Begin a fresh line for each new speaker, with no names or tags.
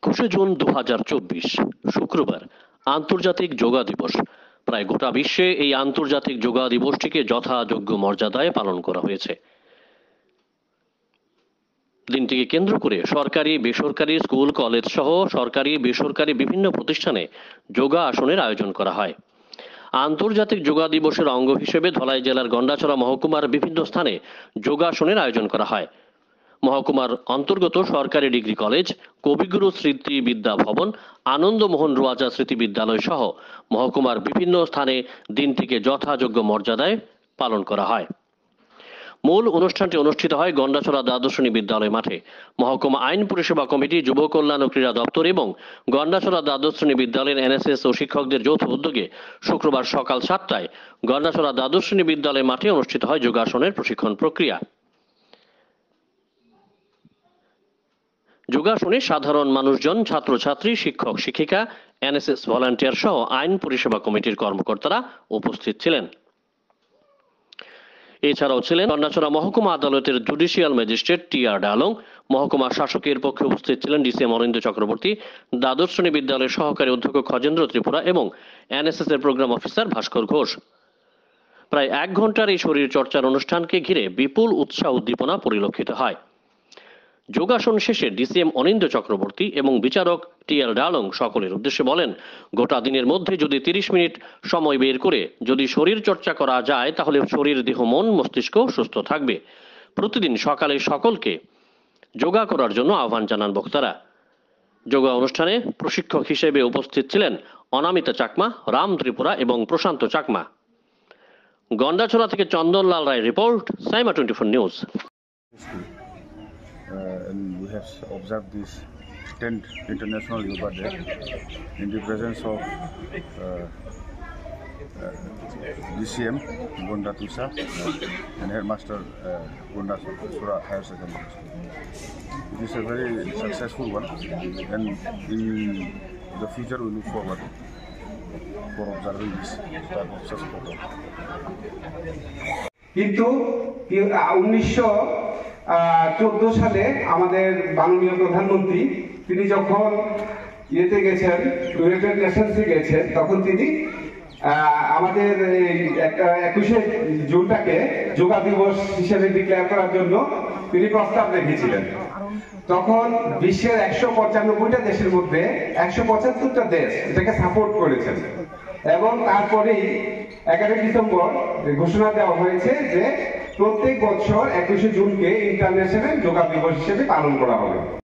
21শে June 2024 শুক্রবার আন্তর্জাতিক যোগা দিবস। প্রায় গোটা বিশ্বে এই আন্তর্জাতিক যোগা দিবসটিকে যথাযোগ্য মর্যাদায় পালন করা হয়েছে। দিনটিকে কেন্দ্র করে সরকারি বেসরকারি স্কুল কলেজ সহ সরকারি বেসরকারি বিভিন্ন প্রতিষ্ঠানে যোগা আসনের আয়োজন করা হয়। আন্তর্জাতিক যোগা দিবসের অঙ্গ হিসেবে ধলাই জেলার গন্ডাছড়া মহকুমার বিভিন্ন স্থানে যোগাসনের আয়োজন করা হয়। মহকুমার অন্তর্গত সরকারি ডিগ্রি কলেজ, কবিগুরু স্মৃতি বিদ্যা ভবন, আনন্দমোহন রোয়াজা স্মৃতি বিদ্যালয় সহ মহকুমার বিভিন্ন স্থানে দিনটিকে যথাযোগ্য মর্যাদায় পালন করা হয়। মূল অনুষ্ঠানটি অনুষ্ঠিত হয় গন্ডাছড়া দ্বাদশ শ্রেণী বিদ্যালয় মাঠে। মহকুমা আইন পরিষেবা কমিটি, যুব কল্যাণ ও ক্রীড়া দপ্তর এবং গন্ডাছড়া দ্বাদশ শ্রেণী বিদ্যালয়ের এনএসএস ও শিক্ষকদের যৌথ উদ্যোগে শুক্রবার সকাল 7টায় গন্ডাছড়া দ্বাদশ শ্রেণী বিদ্যালয় মাঠে অনুষ্ঠিত হয় যোগাসনের প্রশিক্ষণ প্রক্রিয়া। যোগাসনে সাধারণ মানুষজন, ছাত্রছাত্রী, শিক্ষক শিক্ষিকা, এনএসএস ভলান্টিয়ার সহ আইন পরিষেবা কমিটির কর্মকর্তারা উপস্থিত ছিলেন। এছাড়াও ছিলেন গন্ডাছড়া মহকুমা আদালতের জুডিশিয়াল ম্যাজিস্ট্রেট টি.আর. ডালং, মহকুমা শাসকের পক্ষে উপস্থিত ছিলেন ডিসিএম অরিন্দ চক্রবর্তী, দ্বাদশ শ্রেণী বিদ্যালয়ের সহকারী অধ্যক্ষ খজেন্দ্র ত্রিপুরা এবং এনএসএস এর প্রোগ্রাম অফিসার ভাস্কর ঘোষ। প্রায় 1 ঘন্টার এই শরীর চর্চার অনুষ্ঠানকে ঘিরে বিপুল উৎসাহ উদ্দীপনা পরিলক্ষিত হয়। যোগাসন শেষে ডিসিএম অনিন্দ চক্রবর্তী এবং বিচারক টি.আর. ডালং সকলের উদ্দেশ্যে বলেন, গোটা দিনের মধ্যে যদি 30 মিনিট সময় বের করে যদি শরীর চর্চা করা যায় তাহলে শরীর, দেহ, মন, মস্তিষ্ক সুস্থ থাকবে। প্রতিদিন সকালে সকলকে যোগা করার জন্য আহ্বান জানান বক্তারা। যোগা অনুষ্ঠানে প্রশিক্ষক হিসেবে উপস্থিত ছিলেন অনামিতা চাকমা, রাম ত্রিপুরা এবং প্রশান্ত চাকমা। গন্ডাছড়া থেকে Chandanlal Roy report, Saima 24 news.
And we have observed this 10th International Yoga Day in the presence of DCM Gonda Tusa and Headmaster Gonda Sura Higher Secondary School. It is a very successful one, and in the future we look forward for observing this type of such program.
কিন্তু 1914 সালে আমাদের মাননীয় প্রধানমন্ত্রী তিনি যখন ইয়েতে গেছেন, United নেশনসে গেছেন, তখন তিনি আমাদের 21শে জুনটাকে যোগা দিবস হিসেবে ডিক্লেয়ার করার জন্য তিনি প্রস্তাব রেখেছিলেন। তখন বিশ্বের 195টা দেশের মধ্যে 175টা দেশ এটাকে সাপোর্ট করেছেন এবং তারপরেই 11 ডিসেম্বর ঘোষণা দেওয়া হয়েছে যে প্রত্যেক বছর 21শে জুনকে ইন্টারন্যাশনাল যোগা দিবস হিসেবে পালন করা হবে।